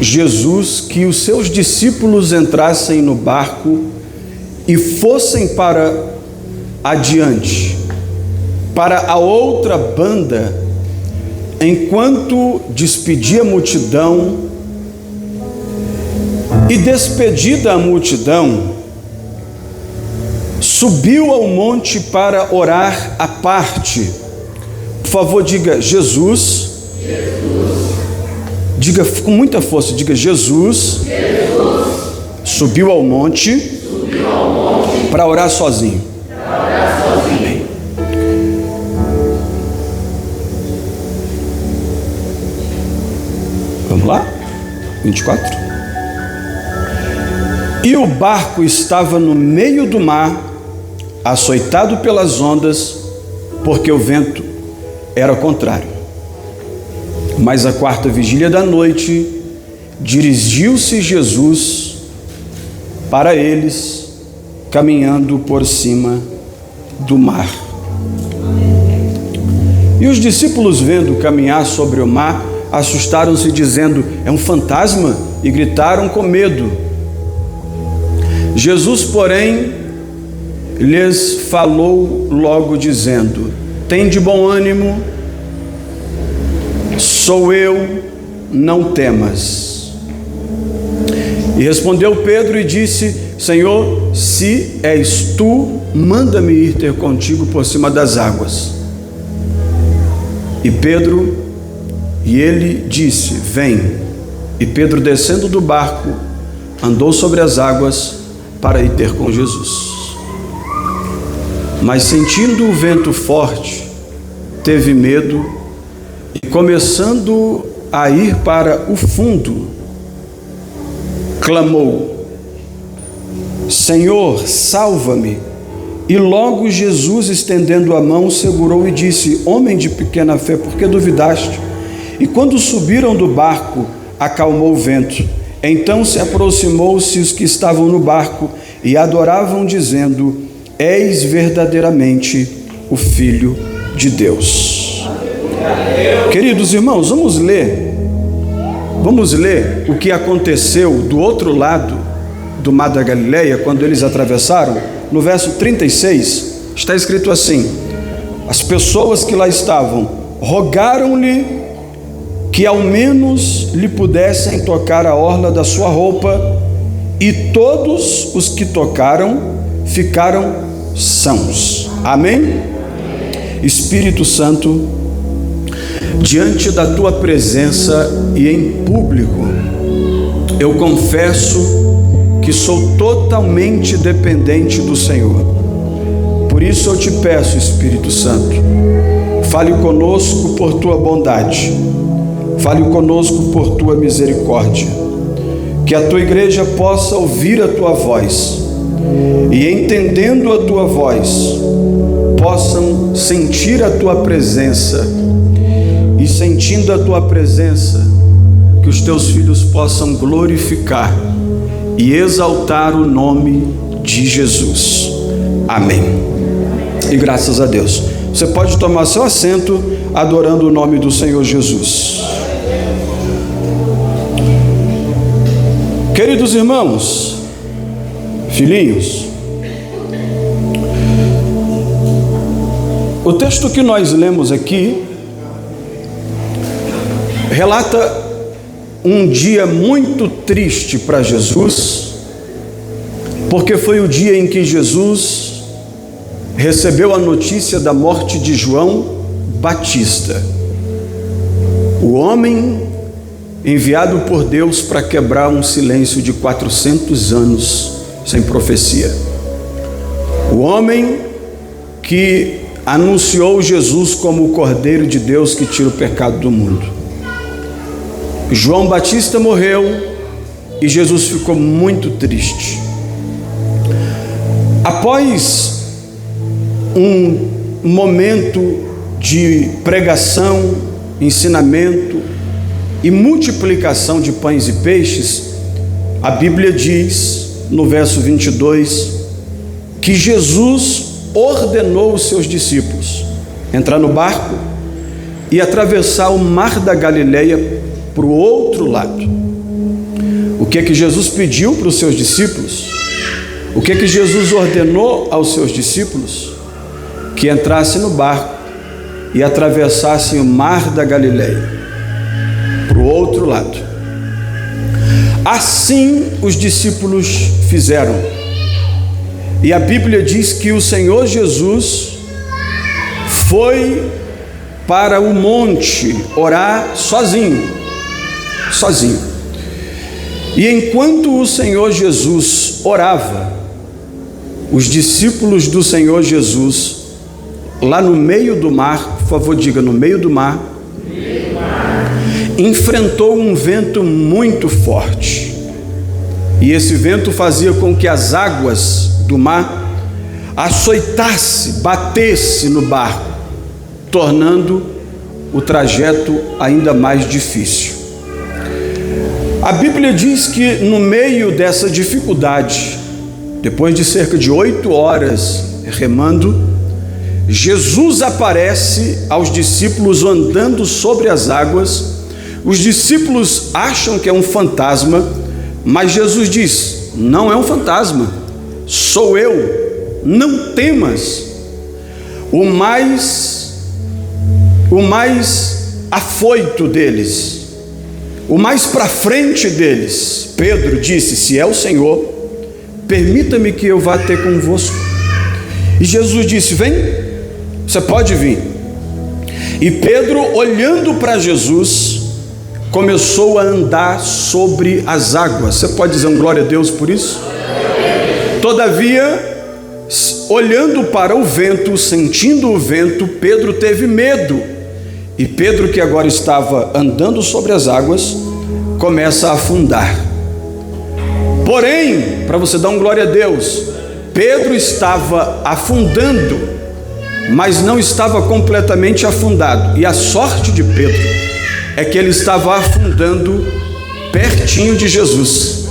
Jesus que os seus discípulos entrassem no barco e fossem para adiante, para a outra banda, enquanto despedia a multidão, e despedida a multidão, subiu ao monte para orar à parte. Por favor, diga Jesus. Diga com muita força, diga Jesus. Subiu ao monte para orar sozinho. Amém. Vamos lá? 24. E o barco estava no meio do mar, açoitado pelas ondas, porque o vento era contrário. Mas à quarta vigília da noite, dirigiu-se Jesus para eles, caminhando por cima do mar. E os discípulos, vendo caminhar sobre o mar, assustaram-se, dizendo: é um fantasma, e gritaram com medo. Jesus, porém, lhes falou logo, dizendo: tende bom ânimo, sou eu, não temas. E respondeu Pedro e disse: Senhor, se és tu, manda-me ir ter contigo por cima das águas. E ele disse: vem. E Pedro, descendo do barco, andou sobre as águas para ir ter com Jesus. Mas sentindo o vento forte, teve medo e, começando a ir para o fundo, clamou: Senhor, salva-me. E logo Jesus, estendendo a mão, segurou e disse: homem de pequena fé, por que duvidaste? E quando subiram do barco, acalmou o vento. Então se aproximou-se os que estavam no barco e adoravam, dizendo: és verdadeiramente o Filho de Deus. Queridos irmãos, vamos ler o que aconteceu do outro lado do mar da Galileia, quando eles atravessaram. No verso 36, está escrito assim: as pessoas que lá estavam rogaram-lhe que ao menos lhe pudessem tocar a orla da sua roupa, e todos os que tocaram ficaram sãos. Amém? Espírito Santo, diante da tua presença e em público, eu confesso que sou totalmente dependente do Senhor. Por isso eu te peço, Espírito Santo, fale conosco por tua bondade, fale conosco por tua misericórdia, que a tua igreja possa ouvir a tua voz e, entendendo a tua voz, possam sentir a tua presença, e sentindo a tua presença, que os teus filhos possam glorificar e exaltar o nome de Jesus. Amém. E graças a Deus. Você pode tomar seu assento adorando o nome do Senhor Jesus. Queridos irmãos, filhinhos, o texto que nós lemos aqui relata um dia muito triste para Jesus, porque foi o dia em que Jesus recebeu a notícia da morte de João Batista, o homem enviado por Deus para quebrar um silêncio de 400 anos sem profecia, o homem que anunciou Jesus como o Cordeiro de Deus que tira o pecado do mundo. João Batista morreu e Jesus ficou muito triste. Após um momento de pregação, ensinamento e multiplicação de pães e peixes, a Bíblia diz no verso 22 que Jesus ordenou os seus discípulos entrar no barco e atravessar o mar da Galileia para o outro lado. O que é que Jesus pediu para os seus discípulos? O que é que Jesus ordenou aos seus discípulos? Que entrassem no barco e atravessassem o mar da Galileia, para o outro lado. Assim os discípulos fizeram. E a Bíblia diz que o Senhor Jesus foi para o monte orar sozinho. E enquanto o Senhor Jesus orava, os discípulos do Senhor Jesus, lá no meio do mar, por favor diga, no meio do mar, enfrentou um vento muito forte. E esse vento fazia com que as águas do mar açoitasse, batesse no barco, tornando o trajeto ainda mais difícil. A Bíblia diz que no meio dessa dificuldade, depois de cerca de 8 horas remando, Jesus aparece aos discípulos andando sobre as águas. Os discípulos acham que é um fantasma, mas Jesus diz: não é um fantasma, sou eu, não temas. O mais afoito deles, o mais para frente deles, Pedro disse: se é o Senhor, permita-me que eu vá ter convosco. E Jesus disse: vem, você pode vir. E Pedro, olhando para Jesus, começou a andar sobre as águas. Você pode dizer um glória a Deus por isso? Todavia, olhando para o vento, sentindo o vento, Pedro teve medo. E Pedro, que agora estava andando sobre as águas, começa a afundar. Porém, para você dar um glória a Deus, Pedro estava afundando, mas não estava completamente afundado. E a sorte de Pedro é que ele estava afundando pertinho de Jesus.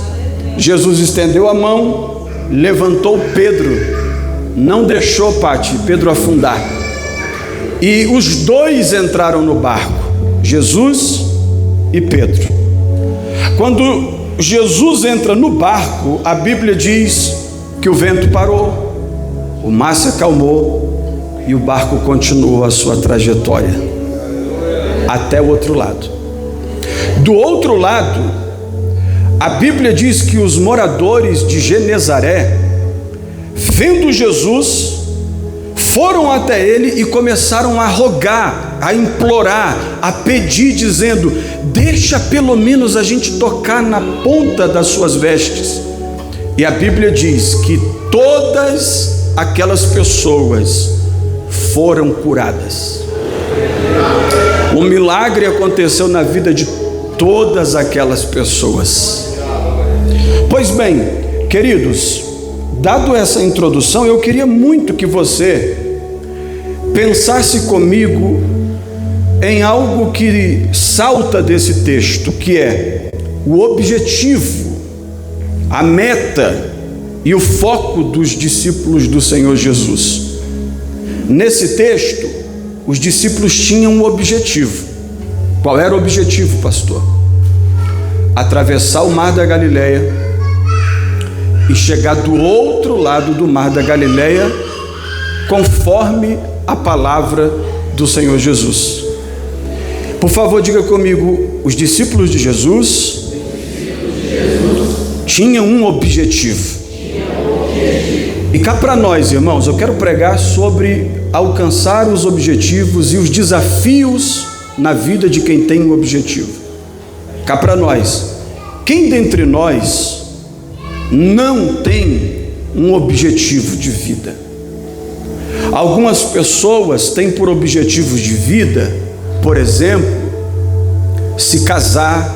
Jesus estendeu a mão, levantou Pedro, não deixou, Pedro afundar. E os dois entraram no barco, Jesus e Pedro. Quando Jesus entra no barco, a Bíblia diz que o vento parou, o mar se acalmou e o barco continuou a sua trajetória até o outro lado. Do outro lado, a Bíblia diz que os moradores de Genezaré, vendo Jesus, foram até ele e começaram a rogar, a implorar, a pedir, dizendo: deixa pelo menos a gente tocar na ponta das suas vestes. E a Bíblia diz que todas aquelas pessoas foram curadas. Um milagre aconteceu na vida de todas aquelas pessoas. Pois bem, queridos, dado essa introdução, eu queria muito que você pensasse comigo em algo que salta desse texto, que é o objetivo, a meta e o foco dos discípulos do Senhor Jesus. Nesse texto, os discípulos tinham um objetivo. Qual era o objetivo, pastor? Atravessar o mar da Galileia e chegar do outro lado do mar da Galileia, conforme a palavra do Senhor Jesus. Por favor, diga comigo: os discípulos de Jesus tinham um objetivo. E cá para nós, irmãos, eu quero pregar sobre alcançar os objetivos e os desafios na vida de quem tem um objetivo. Cá para nós, quem dentre nós não tem um objetivo de vida? Algumas pessoas têm por objetivos de vida, por exemplo, se casar,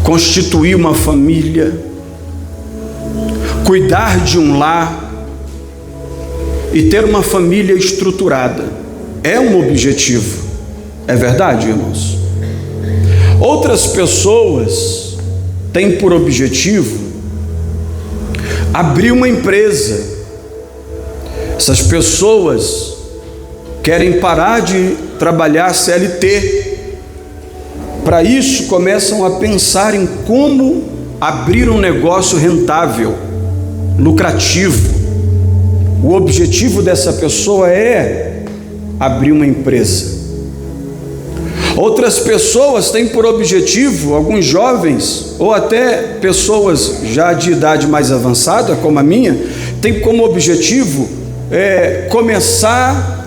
constituir uma família, cuidar de um lar e ter uma família estruturada. É um objetivo, é verdade, irmãos? Outras pessoas têm por objetivo abrir uma empresa. Essas pessoas querem parar de trabalhar CLT para isso, começam a pensar em como abrir um negócio rentável, lucrativo. O objetivo dessa pessoa é abrir uma empresa. Outras pessoas têm por objetivo, alguns jovens, ou até pessoas já de idade mais avançada, como a minha, têm como objetivo começar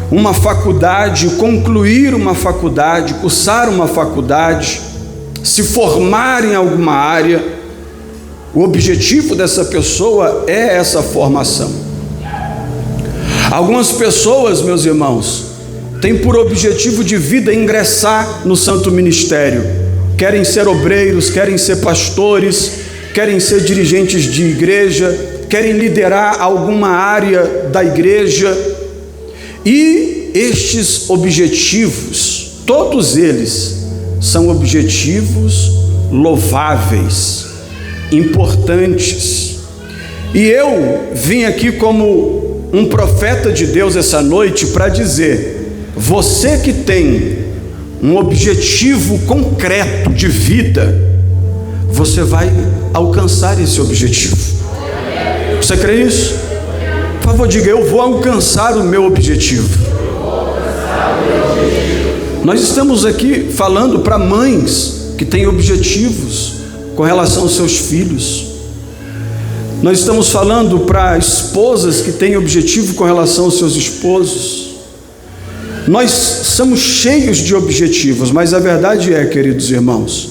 uma faculdade, concluir uma faculdade, cursar uma faculdade, se formar em alguma área. O objetivo dessa pessoa é essa formação. Algumas pessoas, meus irmãos, têm por objetivo de vida ingressar no santo ministério. Querem ser obreiros, querem ser pastores, querem ser dirigentes de igreja, querem liderar alguma área da igreja. E estes objetivos, todos eles, são objetivos louváveis, importantes. E eu vim aqui como um profeta de Deus essa noite para dizer: você que tem um objetivo concreto de vida, você vai alcançar esse objetivo. Você crê nisso? Por favor, diga: eu vou alcançar o meu objetivo. Nós estamos aqui falando para mães que têm objetivos com relação aos seus filhos. Nós estamos falando para esposas que têm objetivo com relação aos seus esposos. Nós somos cheios de objetivos, mas a verdade é, queridos irmãos,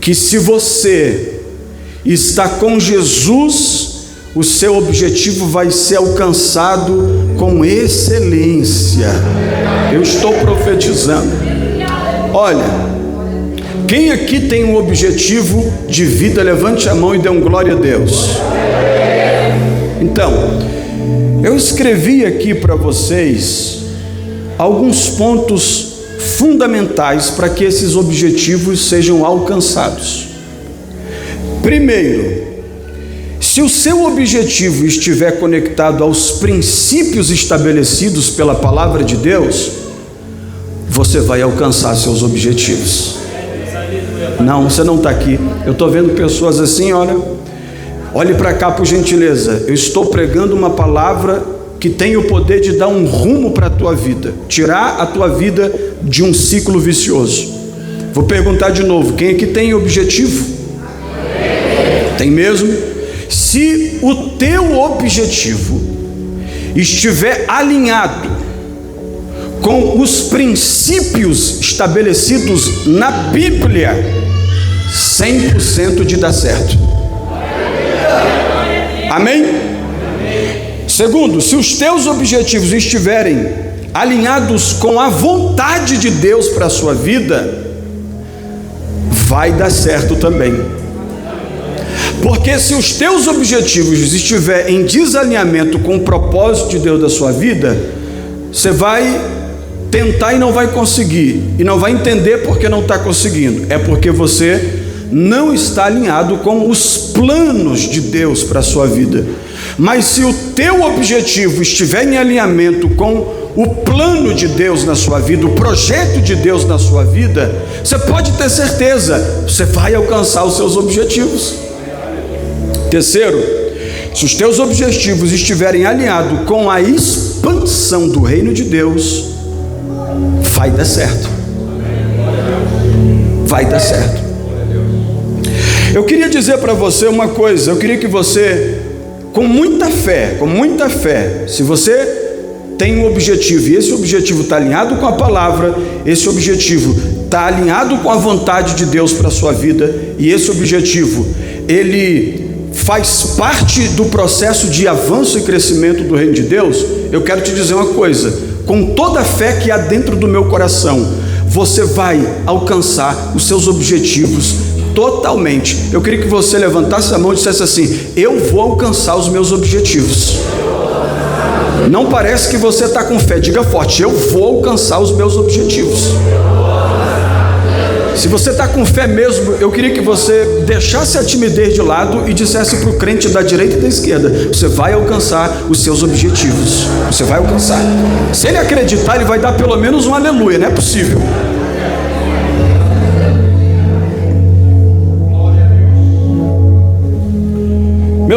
que se você está com Jesus, o seu objetivo vai ser alcançado com excelência. Eu estou profetizando. Olha, quem aqui tem um objetivo de vida, levante a mão e dê um glória a Deus. Então, eu escrevi aqui para vocês alguns pontos fundamentais para que esses objetivos sejam alcançados. Primeiro, se o seu objetivo estiver conectado aos princípios estabelecidos pela palavra de Deus, você vai alcançar seus objetivos. Não, você não está aqui. Eu estou vendo pessoas assim, olhe para cá por gentileza. Eu estou pregando uma palavra que tem o poder de dar um rumo para a tua vida, tirar a tua vida de um ciclo vicioso. Vou perguntar de novo: quem aqui tem objetivo? Tem mesmo? Se o teu objetivo estiver alinhado com os princípios estabelecidos na Bíblia, 100% de dar certo. Amém? Segundo, se os teus objetivos estiverem alinhados com a vontade de Deus para a sua vida, vai dar certo também. Porque se os teus objetivos estiverem em desalinhamento com o propósito de Deus da sua vida, você vai tentar e não vai conseguir, e não vai entender porque não está conseguindo. É porque você não está alinhado com os planos de Deus para a sua vida. Mas se o teu objetivo estiver em alinhamento com o plano de Deus na sua vida, o projeto de Deus na sua vida, você pode ter certeza, você vai alcançar os seus objetivos. Terceiro, se os teus objetivos estiverem alinhados com a expansão do reino de Deus, vai dar certo. Vai dar certo. Eu queria dizer para você uma coisa. Eu queria que você, com muita fé, se você tem um objetivo e esse objetivo está alinhado com a palavra, esse objetivo está alinhado com a vontade de Deus para a sua vida, e esse objetivo, ele faz parte do processo de avanço e crescimento do reino de Deus, eu quero te dizer uma coisa: com toda a fé que há dentro do meu coração, você vai alcançar os seus objetivos totalmente. Eu queria que você levantasse a mão e dissesse assim: eu vou alcançar os meus objetivos. Não parece que você está com fé, diga forte: eu vou alcançar os meus objetivos. Se você está com fé mesmo, eu queria que você deixasse a timidez de lado e dissesse para o crente da direita e da esquerda: você vai alcançar os seus objetivos. Você vai alcançar. Se ele acreditar, ele vai dar pelo menos um aleluia. Não é possível.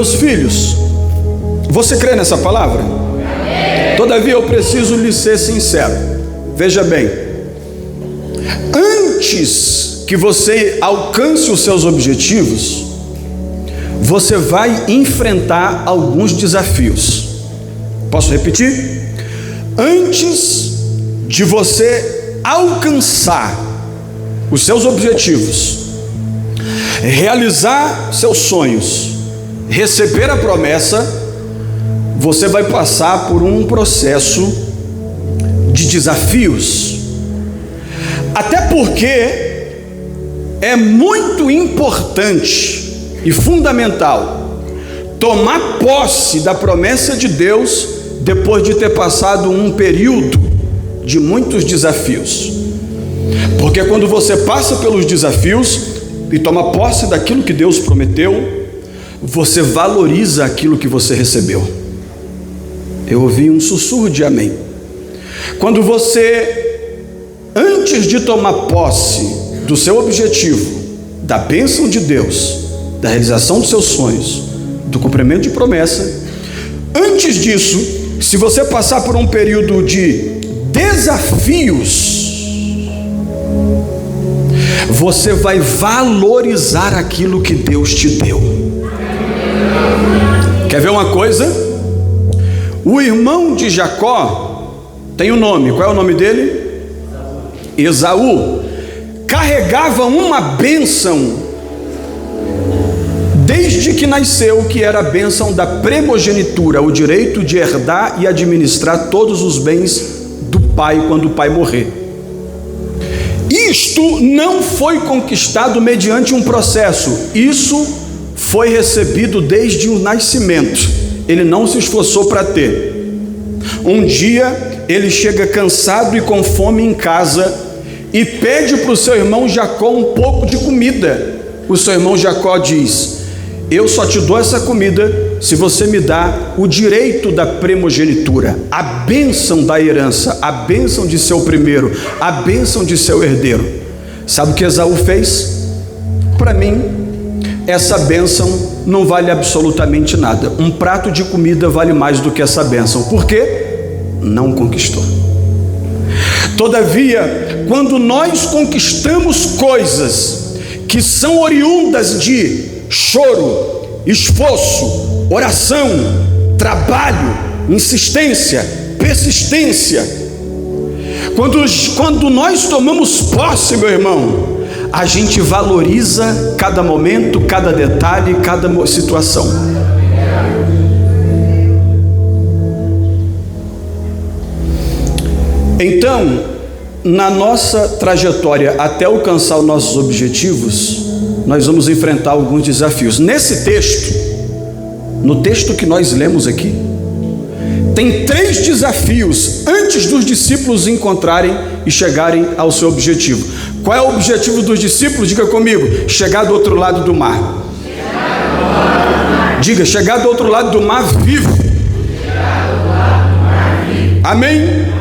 meus filhos, você crê nessa palavra? Todavia eu preciso lhe ser sincero. Veja bem, antes que você alcance os seus objetivos, você vai enfrentar alguns desafios. Posso repetir? Antes de você alcançar os seus objetivos, realizar seus sonhos, receber a promessa, você vai passar por um processo de desafios. Até porque é muito importante e fundamental tomar posse da promessa de Deus depois de ter passado um período de muitos desafios. Porque quando você passa pelos desafios e toma posse daquilo que Deus prometeu, você valoriza aquilo que você recebeu. Eu ouvi um sussurro de amém. Quando você, antes de tomar posse do seu objetivo, da bênção de Deus, da realização dos seus sonhos, do cumprimento de promessa, antes disso, se você passar por um período de desafios, você vai valorizar aquilo que Deus te deu. Quer ver uma coisa? O irmão de Jacó tem um nome. Qual é o nome dele? Esaú. Carregava uma bênção desde que nasceu, que era a bênção da primogenitura, o direito de herdar e administrar todos os bens do pai quando o pai morrer. Isto não foi conquistado mediante um processo, isso foi recebido desde o nascimento. Ele não se esforçou para ter. Um dia ele chega cansado e com fome em casa e pede para o seu irmão Jacó um pouco de comida. O seu irmão Jacó diz: eu só te dou essa comida se você me dá o direito da primogenitura, a bênção da herança, a bênção de ser o primeiro, a bênção de ser o herdeiro. Sabe o que Esaú fez? Para mim, essa bênção não vale absolutamente nada. Um prato de comida vale mais do que essa bênção. Por quê? Não conquistou. Todavia, quando nós conquistamos coisas que são oriundas de choro, esforço, oração, trabalho, insistência, persistência, quando nós tomamos posse, meu irmão, a gente valoriza cada momento, cada detalhe, cada situação. Então, na nossa trajetória até alcançar os nossos objetivos, nós vamos enfrentar alguns desafios. Nesse texto, no texto que nós lemos aqui, tem 3 desafios antes dos discípulos encontrarem e chegarem ao seu objetivo. Qual é o objetivo dos discípulos? Diga comigo: chegar do outro lado do mar. Diga: chegar do outro lado do mar vivo. Amém?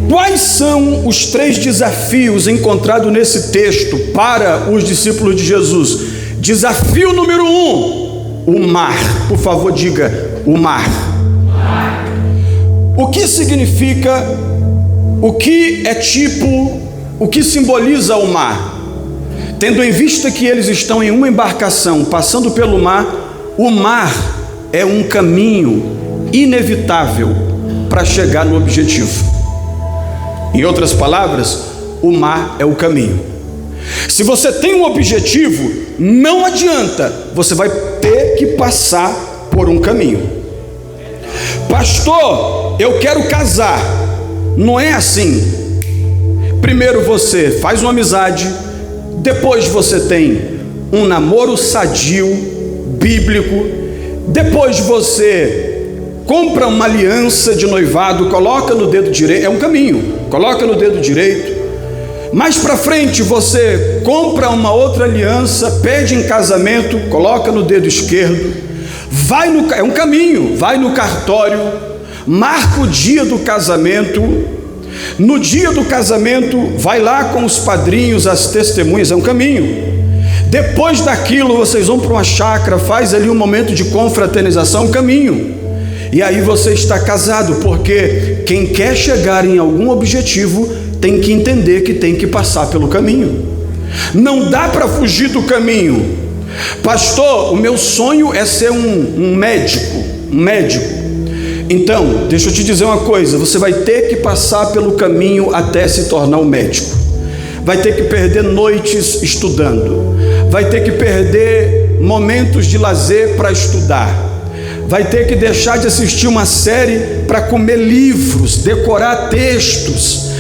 Quais são os 3 desafios encontrados nesse texto para os discípulos de Jesus? Desafio número 1, o mar. Por favor, diga: o mar. O que significa, o que é tipo, o que simboliza o mar? Tendo em vista que eles estão em uma embarcação passando pelo mar, o mar é um caminho inevitável para chegar no objetivo. Em outras palavras, o mar é o caminho. Se você tem um objetivo, não adianta, você vai ter que passar por um caminho. Pastor, eu quero casar. Não é assim. Primeiro você faz uma amizade, depois você tem um namoro sadio, bíblico, depois você compra uma aliança de noivado, coloca no dedo direito, é um caminho, coloca no dedo direito. Mais para frente você compra uma outra aliança, pede em casamento, coloca no dedo esquerdo, é um caminho, vai no cartório, marca o dia do casamento. No dia do casamento, vai lá com os padrinhos, as testemunhas, é um caminho. Depois daquilo, vocês vão para uma chácara, faz ali um momento de confraternização, caminho. E aí você está casado, porque quem quer chegar em algum objetivo tem que entender que tem que passar pelo caminho. Não dá para fugir do caminho. Pastor, o meu sonho é ser um médico. Então, deixa eu te dizer uma coisa, você vai ter que passar pelo caminho até se tornar um médico. Vai ter que perder noites estudando, vai ter que perder momentos de lazer para estudar, vai ter que deixar de assistir uma série para comer livros, decorar textos,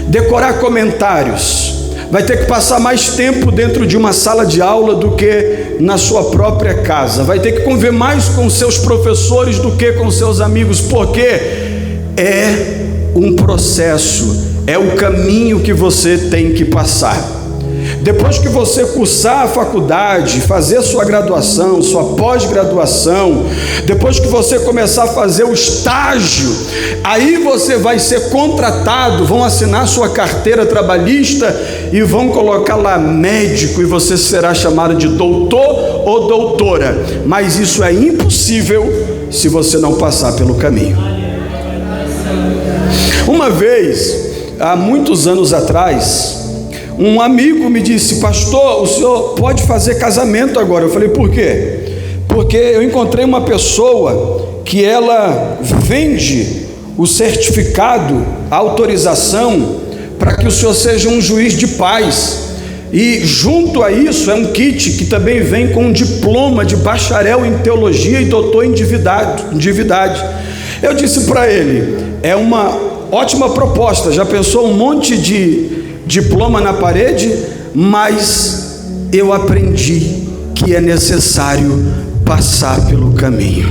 decorar comentários. Vai ter que passar mais tempo dentro de uma sala de aula do que na sua própria casa. Vai ter que conviver mais com seus professores do que com seus amigos, porque é um processo, é o caminho que você tem que passar. Depois que você cursar a faculdade, fazer sua graduação, sua pós-graduação, depois que você começar a fazer o estágio, aí você vai ser contratado, vão assinar sua carteira trabalhista e vão colocar lá médico, e você será chamado de doutor ou doutora. Mas isso é impossível se você não passar pelo caminho. Uma vez, há muitos anos atrás, um amigo me disse: pastor, o senhor pode fazer casamento agora. Eu falei: por quê? Porque eu encontrei uma pessoa que ela vende o certificado, a autorização para que o senhor seja um juiz de paz, e junto a isso é um kit que também vem com um diploma de bacharel em teologia e doutor em divindade. Eu disse para ele: é uma ótima proposta, já pensou um monte de diploma na parede, mas eu aprendi que é necessário passar pelo caminho.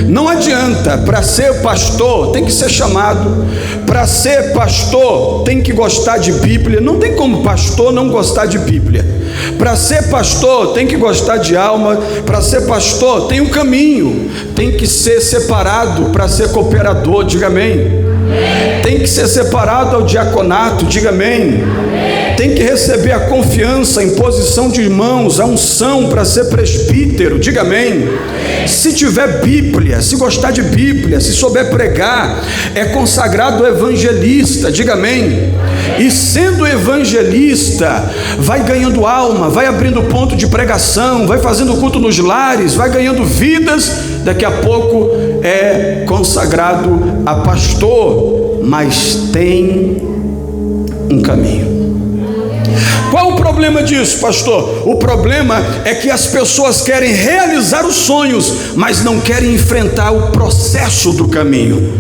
Não adianta, para ser pastor tem que ser chamado, para ser pastor tem que gostar de Bíblia, não tem como pastor não gostar de Bíblia. Para ser pastor tem que gostar de alma, para ser pastor tem um caminho, tem que ser separado para ser cooperador, diga amém. Tem que ser separado ao diaconato, diga amém. Tem que receber a confiança, a imposição de mãos, a unção para ser presbítero, diga amém. Se tiver Bíblia, se gostar de Bíblia, se souber pregar, é consagrado evangelista, diga amém. E sendo evangelista, vai ganhando alma, vai abrindo ponto de pregação, vai fazendo culto nos lares, vai ganhando vidas, daqui a pouco é consagrado a pastor, mas tem um caminho. Qual o problema disso, pastor? O problema é que as pessoas querem realizar os sonhos, mas não querem enfrentar o processo do caminho.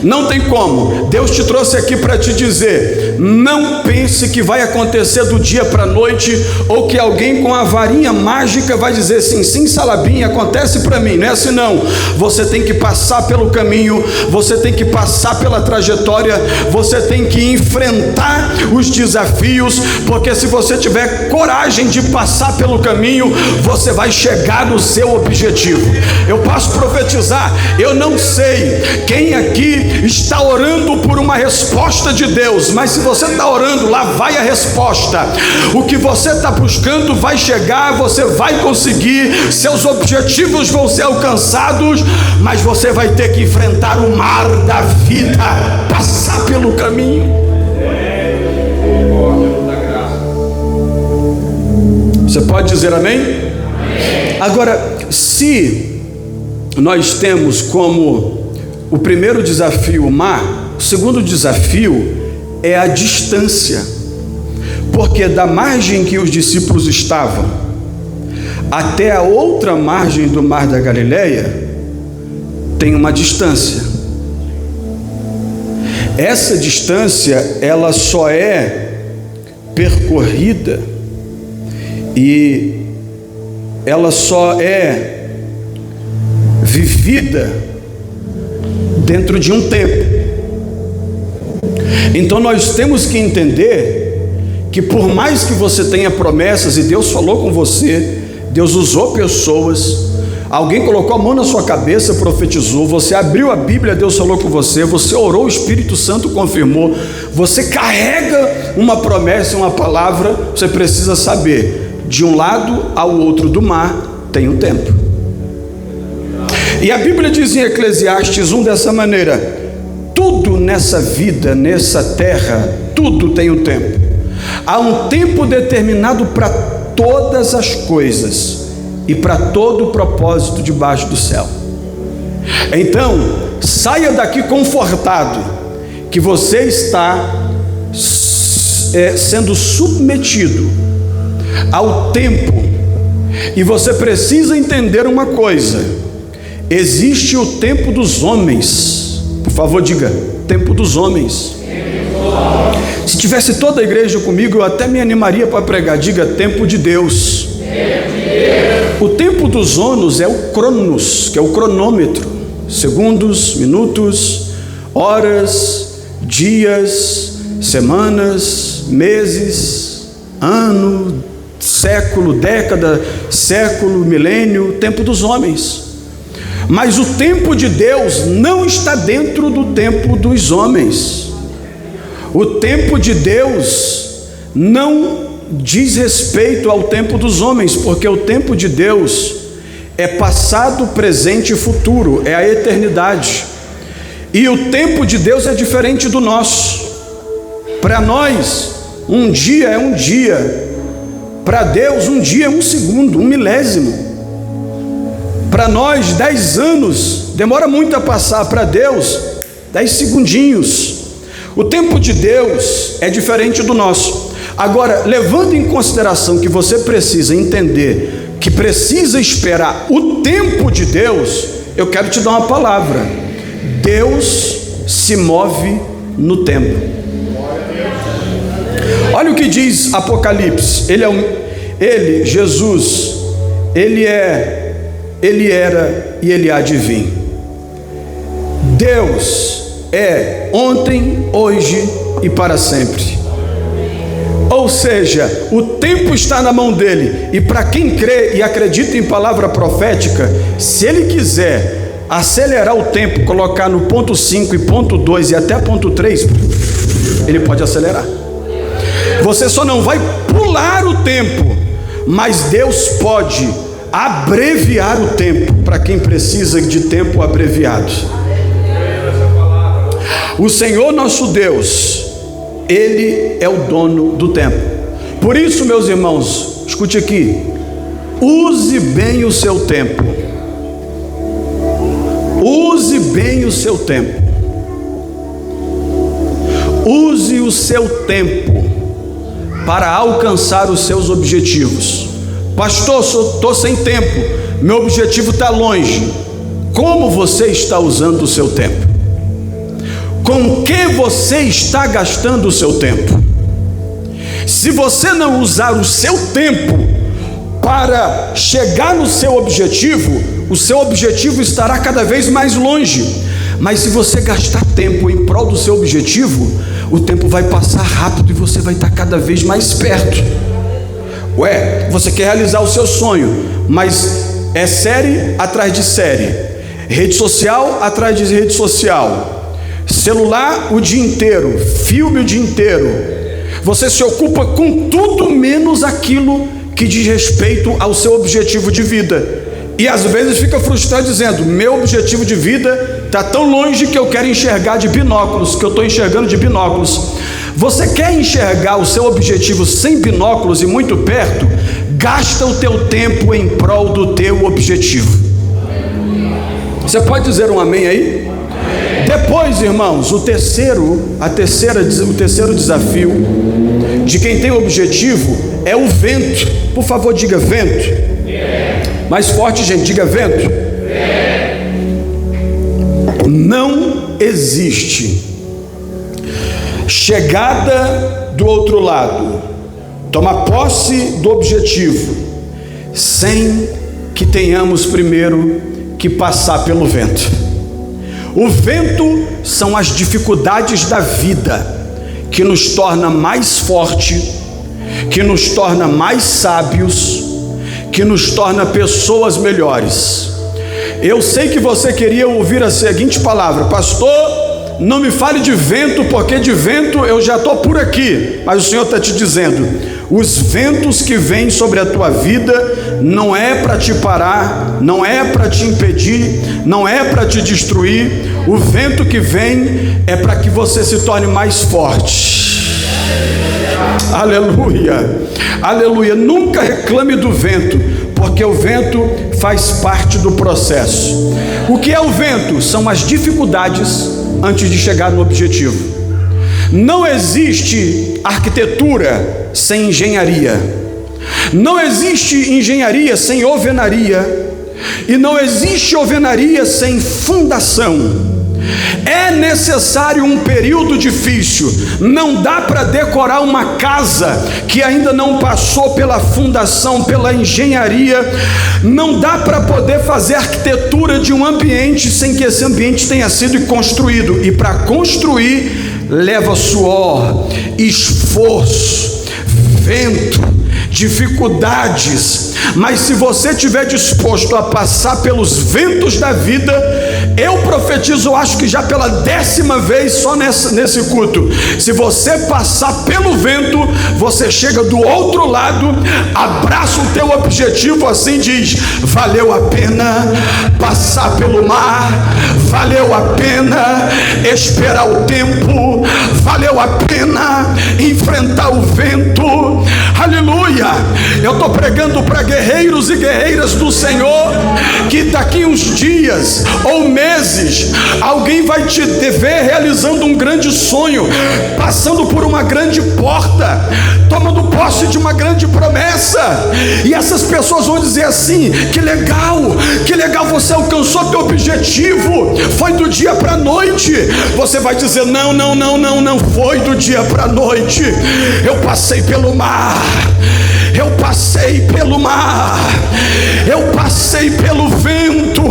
Não tem como. Deus te trouxe aqui para te dizer: não pense que vai acontecer do dia para a noite, ou que alguém com a varinha mágica vai dizer sim, sim, Salabim, acontece para mim. Não é assim não. Você tem que passar pelo caminho, você tem que passar pela trajetória, você tem que enfrentar os desafios, porque se você tiver coragem de passar pelo caminho, você vai chegar no seu objetivo. Eu posso profetizar, eu não sei quem aqui está orando por uma resposta de Deus, mas se você está orando, lá vai a resposta. O que você está buscando vai chegar, você vai conseguir, seus objetivos vão ser alcançados, mas você vai ter que enfrentar o mar da vida, passar pelo caminho. Você pode dizer amém? Amém. Agora, se nós temos como o primeiro desafio o mar, o segundo desafio é a distância, porque da margem que os discípulos estavam até a outra margem do mar da Galileia tem uma distância. Essa distância ela só é percorrida e ela só é vivida dentro de um tempo. Então nós temos que entender que por mais que você tenha promessas e Deus falou com você, Deus usou pessoas, alguém colocou a mão na sua cabeça, profetizou, você abriu a Bíblia, Deus falou com você, você orou, o Espírito Santo confirmou, você carrega uma promessa, uma palavra, você precisa saber de um lado ao outro do mar tem um tempo. E a Bíblia diz em Eclesiastes 1 dessa maneira: tudo nessa vida, nessa terra, tudo tem um tempo. Há um tempo determinado para todas as coisas e para todo o propósito debaixo do céu. Então, saia daqui confortado que você está sendo submetido ao tempo, e você precisa entender uma coisa: existe o tempo dos homens. Por favor, diga: tempo dos homens. Se tivesse toda a igreja comigo, eu até me animaria para pregar. Diga: tempo de Deus. O tempo dos homens é o cronos, que é o cronômetro: segundos, minutos, horas, dias, semanas, meses, ano, século, década, século, milênio. Tempo dos homens. Mas o tempo de Deus não está dentro do tempo dos homens. O tempo de Deus não diz respeito ao tempo dos homens, porque o tempo de Deus é passado, presente e futuro, é a eternidade. E o tempo de Deus é diferente do nosso. Para nós, um dia é um dia. Para Deus, um dia é um segundo, um milésimo. Para nós, 10 anos demora muito a passar. Para Deus, 10 segundinhos. O tempo de Deus é diferente do nosso. Agora, levando em consideração que você precisa entender que precisa esperar o tempo de Deus, eu quero te dar uma palavra: Deus se move no tempo. Olha o que diz Apocalipse. Ele, Jesus, ele era e ele há de vir. Deus é ontem, hoje e para sempre. Ou seja, o tempo está na mão dele. E para quem crê e acredita em palavra profética, se ele quiser acelerar o tempo, colocar no ponto 5 e ponto 2 e até ponto 3, ele pode acelerar. Você só não vai pular o tempo, mas Deus pode abreviar o tempo para quem precisa de tempo abreviado. O Senhor nosso Deus, Ele é o dono do tempo. Por isso, meus irmãos, escute aqui: use bem o seu tempo. Use bem o seu tempo. Use o seu tempo para alcançar os seus objetivos. Pastor, estou sem tempo, meu objetivo está longe. Como você está usando o seu tempo? Com que você está gastando o seu tempo? Se você não usar o seu tempo para chegar no seu objetivo, o seu objetivo estará cada vez mais longe. Mas se você gastar tempo em prol do seu objetivo, o tempo vai passar rápido e você vai estar cada vez mais perto. Você quer realizar o seu sonho, mas é série atrás de série, rede social atrás de rede social, celular o dia inteiro, filme o dia inteiro. Você se ocupa com tudo menos aquilo que diz respeito ao seu objetivo de vida. E às vezes fica frustrado dizendo: meu objetivo de vida está tão longe que eu quero enxergar de binóculos, que eu estou enxergando de binóculos. Você quer enxergar o seu objetivo sem binóculos e muito perto? Gasta o teu tempo em prol do teu objetivo. Você pode dizer um amém aí? Depois, irmãos, o terceiro desafio de quem tem objetivo é o vento. Por favor, diga vento. Mais forte, gente, diga vento. Não existe chegada do outro lado, tomar posse do objetivo, sem que tenhamos primeiro que passar pelo vento. O vento são as dificuldades da vida que nos torna mais forte, que nos torna mais sábios, que nos torna pessoas melhores. Eu sei que você queria ouvir a seguinte palavra: pastor, não me fale de vento, porque de vento eu já estou por aqui. Mas o Senhor está te dizendo: Os ventos que vêm sobre a tua vida não é para te parar, não é para te impedir, não é para te destruir. O vento que vem é para que você se torne mais forte. Aleluia, aleluia. Nunca reclame do vento, porque o vento faz parte do processo. O que é o vento? São as dificuldades antes de chegar no objetivo. Não existe arquitetura sem engenharia, não existe engenharia sem alvenaria, e não existe alvenaria sem fundação. É necessário um período difícil. Não dá para decorar uma casa que ainda não passou pela fundação, pela engenharia. Não dá para poder fazer arquitetura de um ambiente sem que esse ambiente tenha sido construído. E para construir leva suor, esforço, vento, dificuldades. Mas se você estiver disposto a passar pelos ventos da vida, eu profetizo, acho que já pela 10ª vez só nesse culto, se você passar pelo vento, você chega do outro lado, abraça o teu objetivo, assim diz: valeu a pena passar pelo mar, valeu a pena esperar o tempo, valeu a pena enfrentar o vento. Aleluia. Eu estou pregando para guerreiros e guerreiras do Senhor, que daqui uns dias ou meses, alguém vai te ver realizando um grande sonho, passando por uma grande porta, tomando posse de uma grande promessa, e essas pessoas vão dizer assim: que legal, você alcançou teu objetivo, foi do dia para a noite. Você vai dizer: não foi do dia para a noite, eu passei pelo mar, eu passei pelo mar, eu passei pelo vento,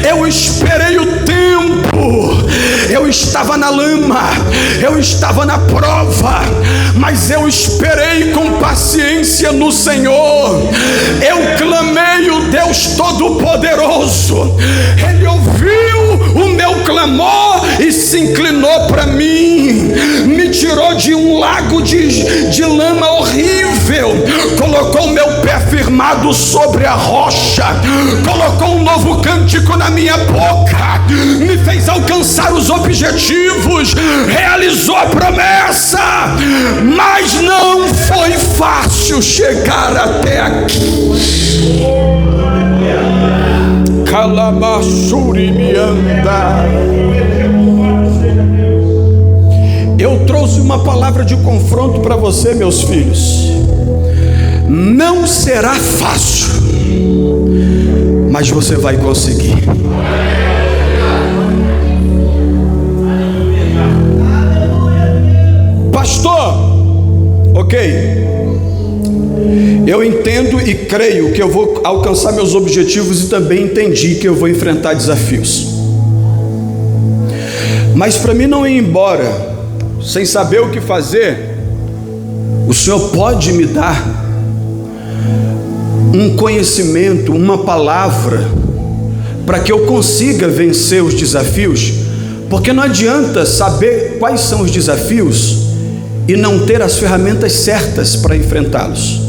eu esperei o tempo, eu estava na lama, eu estava na prova, mas eu esperei com paciência no Senhor. Eu clamei o Deus Todo-Poderoso, Ele ouviu o meu clamor e se inclinou para mim, me tirou de um lago de lama horrível, colocou meu pé firmado sobre a rocha, colocou um novo cântico na minha boca, me fez alcançar os objetivos, realizou a promessa, mas não foi fácil chegar até aqui. Eu trouxe uma palavra de confronto para você, meus filhos. Não será fácil, mas você vai conseguir. Pastor, ok, eu entendo e creio que eu vou alcançar meus objetivos, e também entendi que eu vou enfrentar desafios. Mas para mim não ir embora sem saber o que fazer, o Senhor pode me dar um conhecimento, uma palavra, para que eu consiga vencer os desafios? Porque não adianta saber quais são os desafios e não ter as ferramentas certas para enfrentá-los.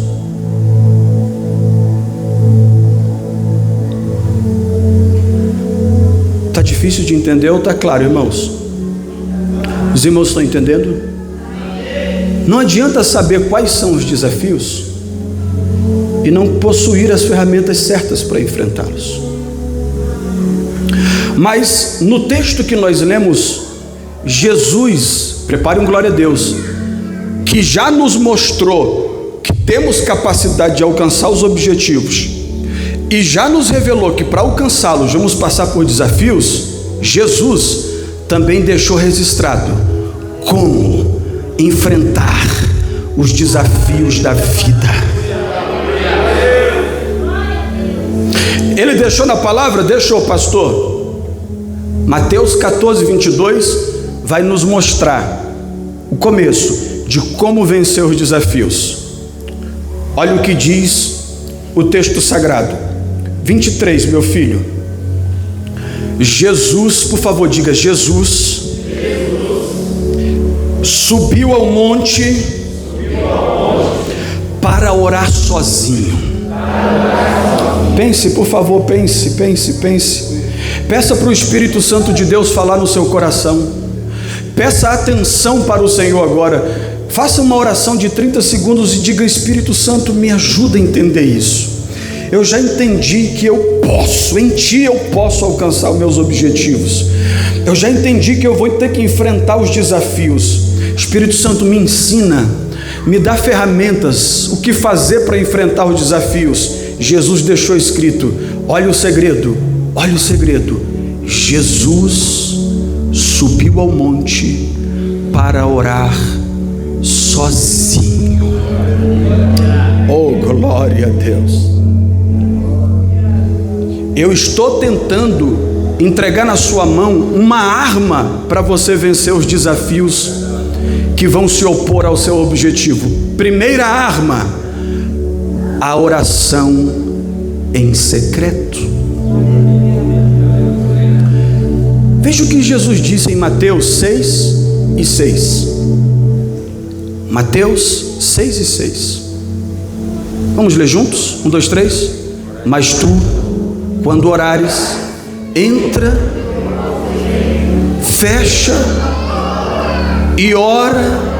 Está difícil de entender ou está claro, irmãos? Os irmãos estão entendendo? Não adianta saber quais são os desafios e não possuir as ferramentas certas para enfrentá-los. Mas no texto que nós lemos, Jesus, prepare um glória a Deus, que já nos mostrou que temos capacidade de alcançar os objetivos, e já nos revelou que para alcançá-los vamos passar por desafios. Jesus também deixou registrado como enfrentar os desafios da vida. Ele deixou na palavra? Deixou, pastor. Mateus 14, 22 vai nos mostrar o começo de como vencer os desafios. Olha o que diz o texto sagrado. 23, meu filho. Jesus, por favor, diga: Jesus subiu ao monte para orar sozinho. Pense, por favor, pense. Peça para o Espírito Santo de Deus falar no seu coração. Peça atenção para o Senhor agora. Faça uma oração de 30 segundos e diga: Espírito Santo, me ajuda a entender isso. Eu já entendi que em Ti eu posso alcançar os meus objetivos. Eu já entendi que eu vou ter que enfrentar os desafios. Espírito Santo, me ensina, me dá ferramentas, o que fazer para enfrentar os desafios. Jesus deixou escrito, olha o segredo. Jesus subiu ao monte para orar sozinho. Oh, glória a Deus. Eu estou tentando entregar na sua mão uma arma para você vencer os desafios que vão se opor ao seu objetivo. Primeira arma, a oração em secreto. Veja o que Jesus disse em Mateus 6:6. Mateus 6:6. Vamos ler juntos? 1, 2, 3. Mas tu, quando orares, entra, fecha e ora.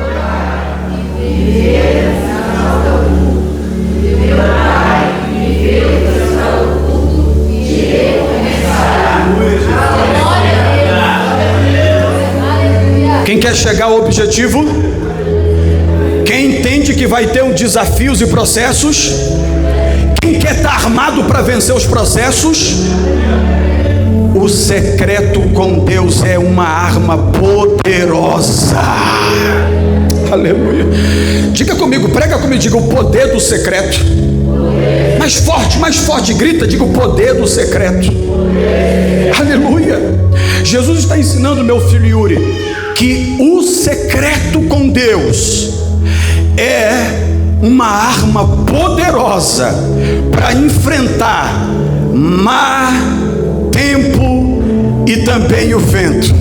Quem quer chegar ao objetivo? Quem entende que vai ter desafios e processos? Quem quer estar armado para vencer os processos? O secreto com Deus é uma arma poderosa. Aleluia. Diga comigo, prega comigo, diga o poder do secreto. Mais forte, grita, diga o poder do secreto. Aleluia. Jesus está ensinando, meu filho Yuri, que o secreto com Deus é uma arma poderosa para enfrentar mar, tempo e também o vento.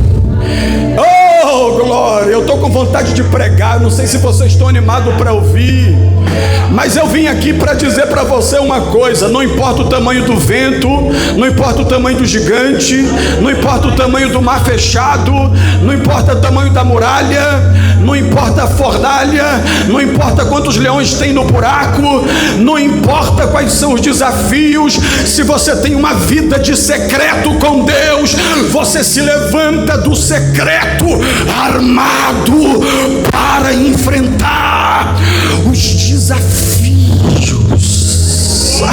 Oh, glória! Eu estou com vontade de pregar, não sei se vocês estão animados para ouvir, mas eu vim aqui para dizer para você uma coisa: não importa o tamanho do vento, não importa o tamanho do gigante, não importa o tamanho do mar fechado, não importa o tamanho da muralha, não importa a fornalha, não importa quantos leões tem no buraco, não importa quais são os desafios, se você tem uma vida de secreto com Deus, você se levanta do secreto armado para enfrentar os desafios.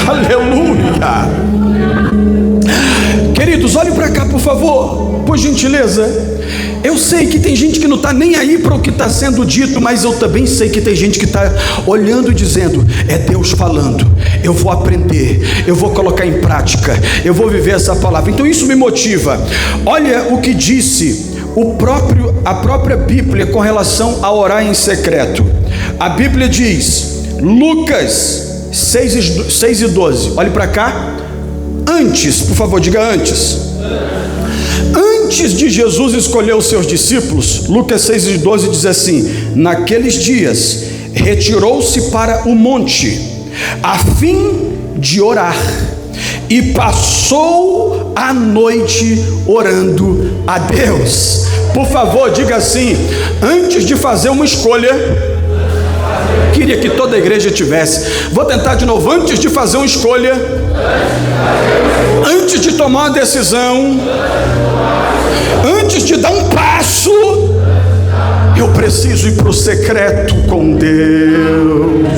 Aleluia. Queridos, olhem para cá, por favor, por gentileza. Eu sei que tem gente que não está nem aí para o que está sendo dito, mas eu também sei que tem gente que está olhando e dizendo: é Deus falando, eu vou aprender, eu vou colocar em prática, eu vou viver essa palavra. Então isso me motiva. Olha o que disse a própria Bíblia com relação a orar em secreto. A Bíblia diz, Lucas 6:12, olhe para cá. Antes, por favor, diga antes. Antes de Jesus escolher os seus discípulos, Lucas 6:12 diz assim: naqueles dias retirou-se para o monte a fim de orar, e passou a noite orando a Deus. Por favor, diga assim: antes de fazer uma escolha, queria que toda a igreja tivesse. Vou tentar de novo. Antes de fazer uma escolha, antes de tomar uma decisão, antes de dar um passo, eu preciso ir para o secreto com Deus.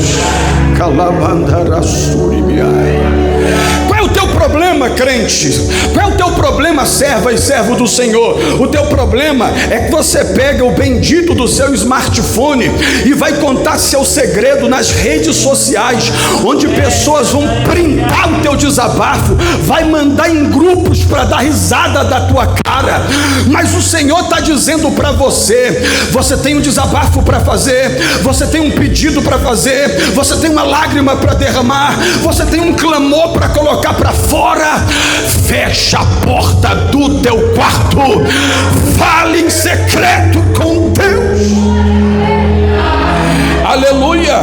Qual é o teu problema, crente? Qual é o teu problema, serva e servo do Senhor? O teu problema é que você pega o bendito do seu smartphone e vai contar seu segredo nas redes sociais, onde pessoas vão printar o teu desabafo, vai mandar em grupos para dar risada da tua cara. Mas o Senhor está dizendo para você: você tem um desabafo para fazer, você tem um pedido para fazer, você tem uma lágrima para derramar, você tem um clamor para colocar para fora. Fecha a porta do teu quarto, fale em secreto com Deus. Aleluia,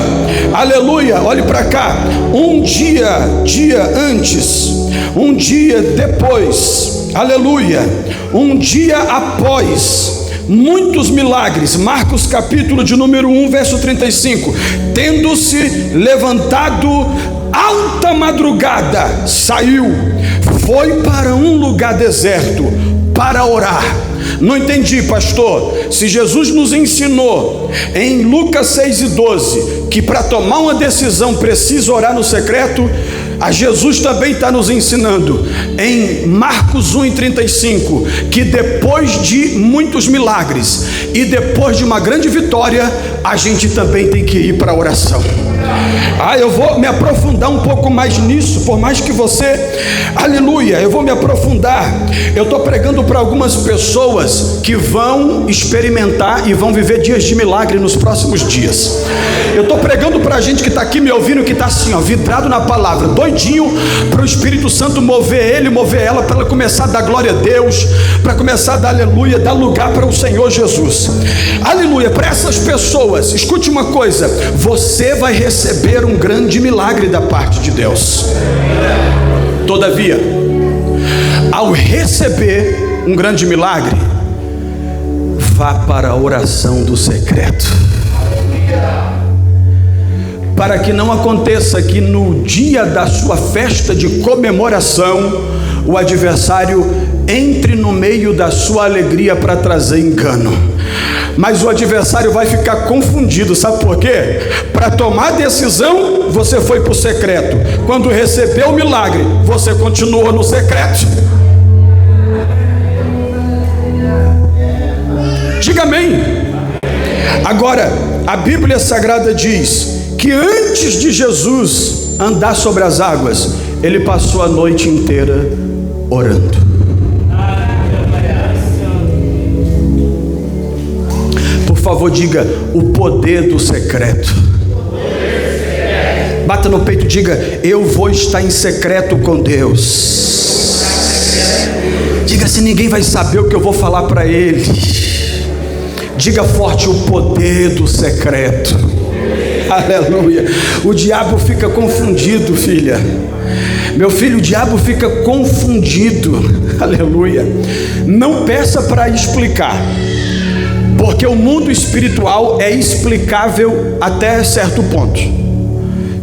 aleluia. Olhe para cá. Um dia antes, um dia depois, aleluia, um dia após, muitos milagres. Marcos capítulo de número 1, verso 35. Tendo-se levantado alta madrugada, saiu, foi para um lugar deserto para orar. Não entendi, pastor. Se Jesus nos ensinou em Lucas 6:12 que para tomar uma decisão precisa orar no secreto, a Jesus também está nos ensinando em Marcos 1:35 que depois de muitos milagres e depois de uma grande vitória, a gente também tem que ir para a oração. Eu vou me aprofundar um pouco mais nisso, por mais que você, aleluia, eu vou me aprofundar. Eu estou pregando para algumas pessoas que vão experimentar e vão viver dias de milagre nos próximos dias. Eu estou pregando para a gente que está aqui me ouvindo, que está assim, vidrado na palavra, doidinho para o Espírito Santo mover ele, mover ela, para ela começar a dar glória a Deus, para começar a dar aleluia, dar lugar para o Senhor Jesus. Aleluia. Para essas pessoas, escute uma coisa: você vai receber um grande milagre da parte de Deus. Todavia, ao receber um grande milagre, vá para a oração do secreto, para que não aconteça que no dia da sua festa de comemoração, o adversário entre no meio da sua alegria para trazer engano. Mas o adversário vai ficar confundido, sabe por quê? Para tomar decisão, você foi para o secreto. Quando recebeu o milagre, você continuou no secreto. Diga amém. Agora, a Bíblia Sagrada diz que antes de Jesus andar sobre as águas, ele passou a noite inteira orando. Por favor, diga: o poder do secreto. Bata no peito e diga: eu vou estar em secreto com Deus. Diga assim: ninguém vai saber o que eu vou falar para ele. Diga forte: o poder do secreto. Aleluia. O diabo fica confundido, filha. Meu filho, o diabo fica confundido. Aleluia. Não peça para explicar, porque o mundo espiritual é explicável até certo ponto.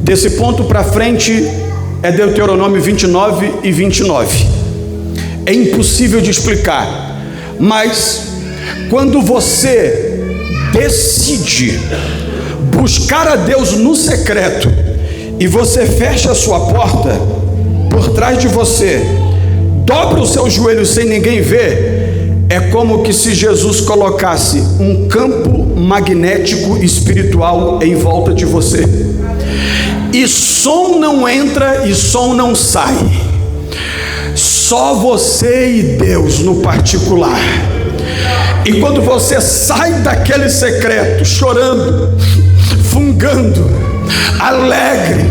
Desse ponto para frente é Deuteronômio 29:29. É impossível de explicar. Mas quando você decide buscar a Deus no secreto e você fecha a sua porta por trás de você, dobra os seus joelhos sem ninguém ver, é como que se Jesus colocasse um campo magnético espiritual em volta de você, e som não entra e som não sai, só você e Deus no particular. E quando você sai daquele secreto chorando, fungando, alegre,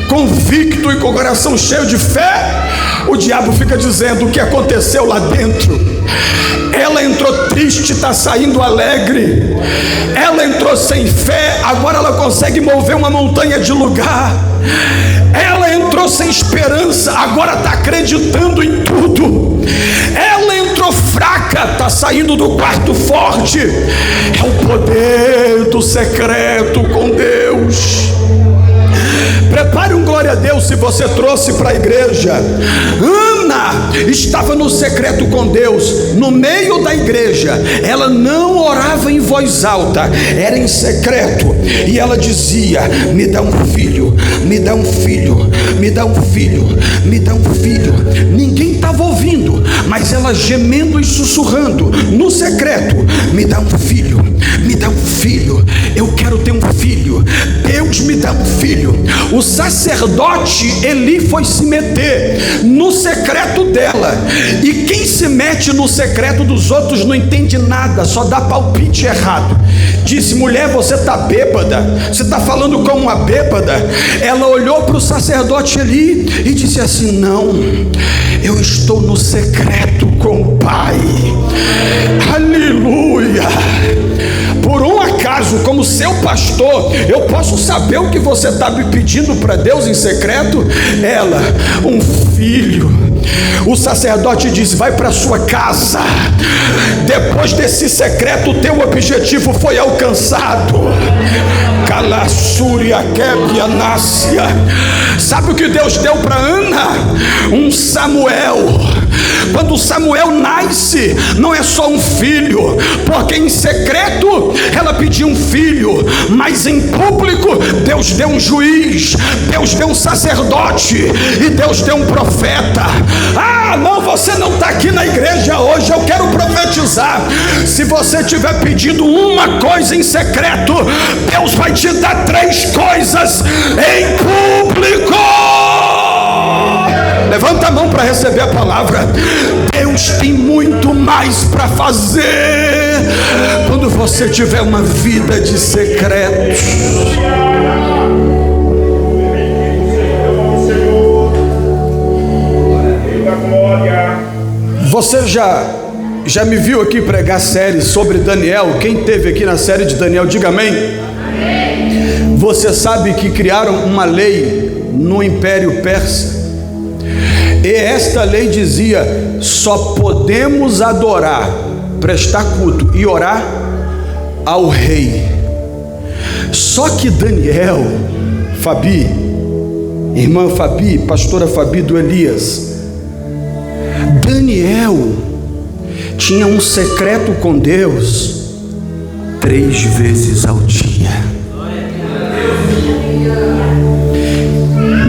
convicto e com o coração cheio de fé, o diabo fica dizendo: o que aconteceu lá dentro? Ela entrou triste, está saindo alegre. Ela entrou sem fé, agora ela consegue mover uma montanha de lugar. Ela entrou sem esperança, agora está acreditando em tudo. Ela entrou fraca, está saindo do quarto forte. É o poder do secreto com Deus. Prepare um glória a Deus se você trouxe para a igreja. Ana estava no secreto com Deus, no meio da igreja. Ela não orava em voz alta, era em secreto. E ela dizia: me dá um filho, me dá um filho, me dá um filho, me dá um filho. Ninguém estava ouvindo, mas ela gemendo e sussurrando no secreto: me dá um filho, me dá um filho, eu quero ter um filho, Deus me dá um filho. O sacerdote Eli foi se meter no secreto dela, e quem se mete no secreto dos outros não entende nada, só dá palpite errado. Disse: mulher, você está bêbada, você está falando como uma bêbada. Ela olhou para o sacerdote Eli e disse assim: não, eu estou no secreto com o Pai. Aleluia. Por um acaso acaso, como seu pastor, eu posso saber o que você está me pedindo para Deus em secreto? Ela, um filho. O sacerdote diz: vai para sua casa. Depois desse secreto, o teu objetivo foi alcançado. Calassúria, Québia, Nácia. Sabe o que Deus deu para Ana? Um Samuel. Quando Samuel nasce, não é só um filho, porque em secreto ela pediu um filho, mas em público Deus deu um juiz, Deus deu um sacerdote e Deus deu um profeta. Ah, não, você não está aqui na igreja hoje. Eu quero profetizar: se você tiver pedido uma coisa em secreto, Deus vai te dar 3 coisas em público. Levanta a mão para receber a palavra. Deus tem muito mais para fazer quando você tiver uma vida de secretos. Você já me viu aqui pregar série sobre Daniel? Quem teve aqui na série de Daniel, diga amém. Você sabe que criaram uma lei no Império Persa, e esta lei dizia: só podemos adorar, prestar culto e orar ao rei. Só que Daniel, Fabi, irmã Fabi, pastora Fabi do Elias, Daniel tinha um secreto com Deus 3 vezes ao dia.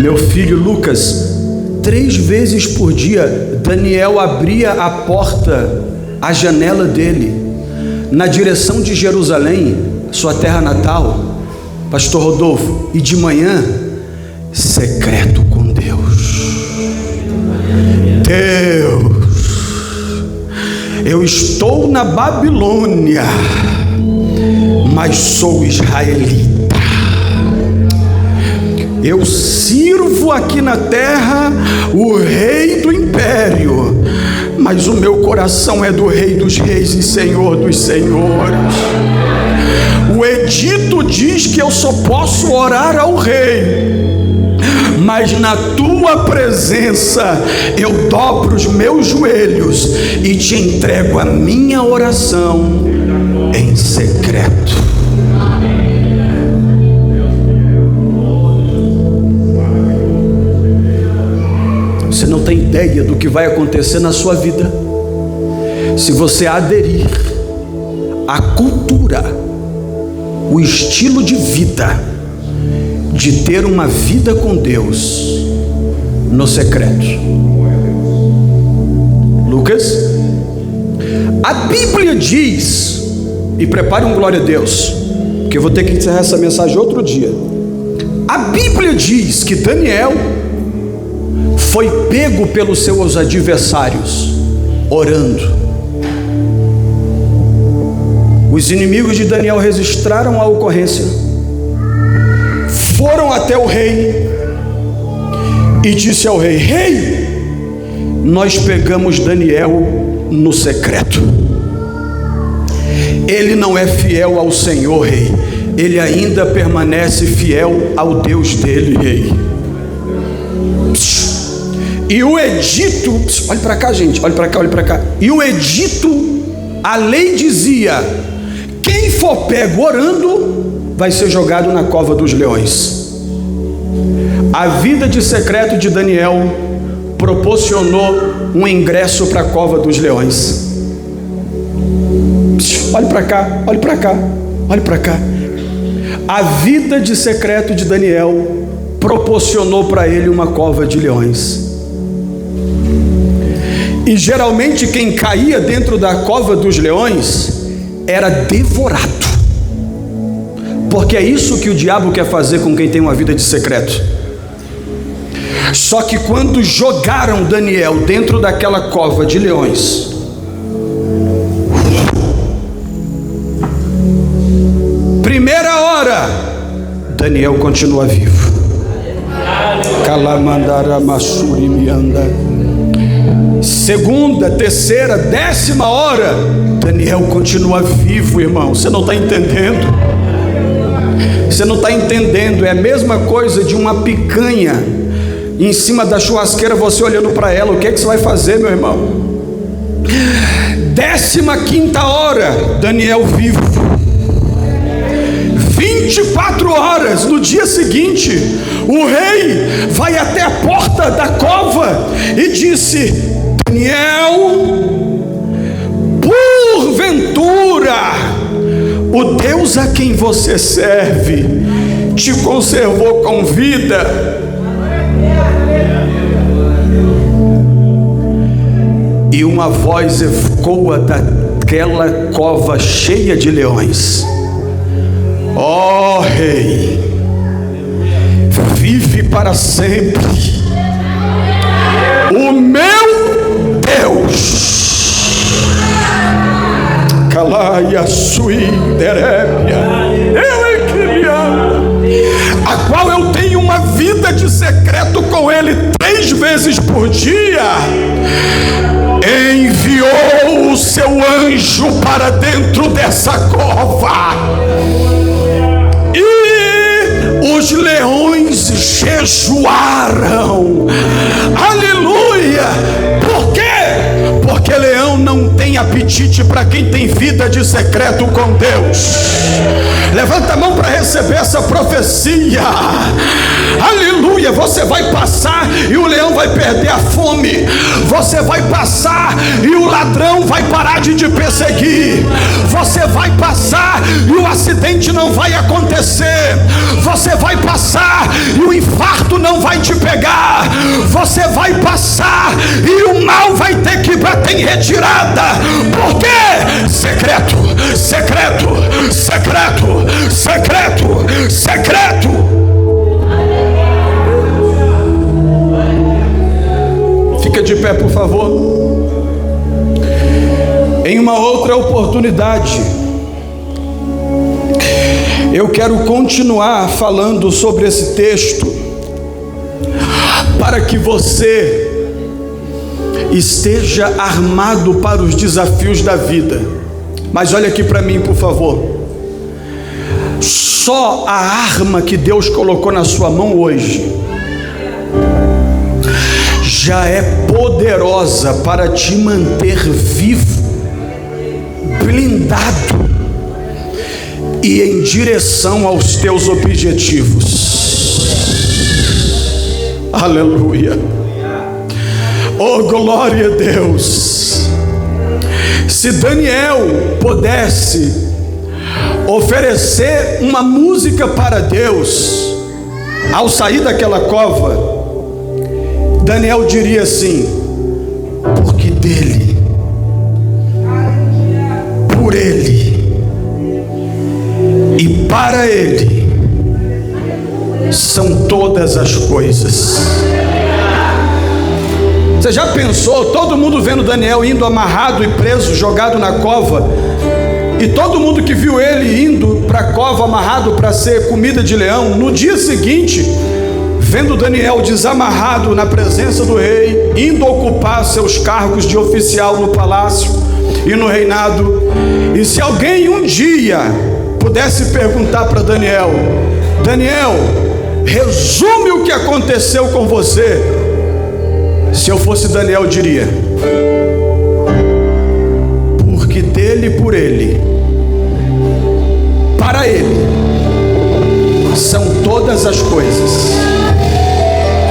Meu filho Lucas, 3 vezes por dia, Daniel abria a porta, a janela dele, na direção de Jerusalém, sua terra natal, pastor Rodolfo, e de manhã, secreto com Deus. Deus, eu estou na Babilônia, mas sou israelita. Eu sirvo aqui na terra o rei do império, mas o meu coração é do rei dos reis e senhor dos senhores. O edito diz que eu só posso orar ao rei, mas na tua presença eu dobro os meus joelhos e te entrego a minha oração em secreto. Você não tem ideia do que vai acontecer na sua vida se você aderir à cultura, o estilo de vida de ter uma vida com Deus no secreto. Lucas, a Bíblia diz, e prepare um glória a Deus, porque eu vou ter que encerrar essa mensagem outro dia. A Bíblia diz que Daniel foi pego pelos seus adversários orando. Os inimigos de Daniel registraram a ocorrência, foram até o rei e disse ao rei: rei, nós pegamos Daniel no secreto. Ele não é fiel ao Senhor, rei. Ele ainda permanece fiel ao Deus dele, rei. E o edito, olhe para cá, gente, olhe para cá, olhe para cá. E o edito, a lei dizia: quem for pego orando vai ser jogado na cova dos leões. A vida de secreto de Daniel proporcionou um ingresso para a cova dos leões. Olhe para cá, olhe para cá, olhe para cá. A vida de secreto de Daniel proporcionou para ele uma cova de leões. E geralmente quem caía dentro da cova dos leões era devorado, porque é isso que o diabo quer fazer com quem tem uma vida de secreto. Só que quando jogaram Daniel dentro daquela cova de leões, primeira hora, Daniel continua vivo. Calamandara Massuri Mianda. segunda, terceira, 10ª hora, Daniel continua vivo, irmão. Você não está entendendo? Você não está entendendo. É a mesma coisa de uma picanha em cima da churrasqueira, você olhando para ela. O que é que você vai fazer, meu irmão? 15ª hora, Daniel vivo. 24 horas, no dia seguinte, o rei vai até a porta da cova e disse: Daniel, porventura o Deus a quem você serve te conservou com vida? E uma voz ecoa daquela cova cheia de leões: ó rei, vive para sempre o meu Deus, Calaia Suíderébia, a qual eu tenho uma vida de secreto com ele 3 vezes por dia. Enviou o seu anjo para dentro dessa cova, e os leões jejuaram. Aleluia! Por quê? Porque leão não tem apetite para quem tem vida de secreto com Deus. Levanta a mão para receber essa profecia. Aleluia! Você vai passar e o leão vai perder a fome. Você vai passar e o ladrão vai parar de te perseguir. Você vai passar e o acidente não vai acontecer. Você vai passar e o infarto não vai te pegar. Você vai passar e o mal vai ter que bater em retirada. Por quê? Secreto, secreto, secreto, secreto, secreto. Fica de pé, por favor. Em uma outra oportunidade, eu quero continuar falando sobre esse texto, para que você esteja armado para os desafios da vida. Mas olha aqui para mim, por favor. Só a arma que Deus colocou na sua mão hoje já é poderosa para te manter vivo, blindado e em direção aos teus objetivos. Aleluia! Oh, glória a Deus! Se Daniel pudesse oferecer uma música para Deus ao sair daquela cova, Daniel diria assim: porque dele, por ele e para ele são todas as coisas. Você já pensou, todo mundo vendo Daniel indo amarrado e preso, jogado na cova, e todo mundo que viu ele indo para a cova amarrado para ser comida de leão, no dia seguinte, vendo Daniel desamarrado na presença do rei, indo ocupar seus cargos de oficial no palácio e no reinado. E se alguém um dia pudesse perguntar para Daniel: Daniel, resume o que aconteceu com você, se eu fosse Daniel, eu diria: porque dele, por ele, para ele são todas as coisas.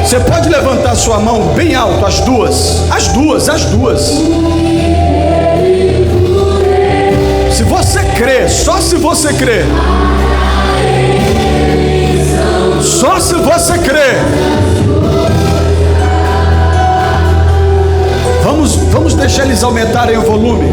Você pode levantar sua mão bem alto, as duas, as duas, as duas. Se você crê, só se você crê, só se você crê. Vamos deixar eles aumentarem o volume.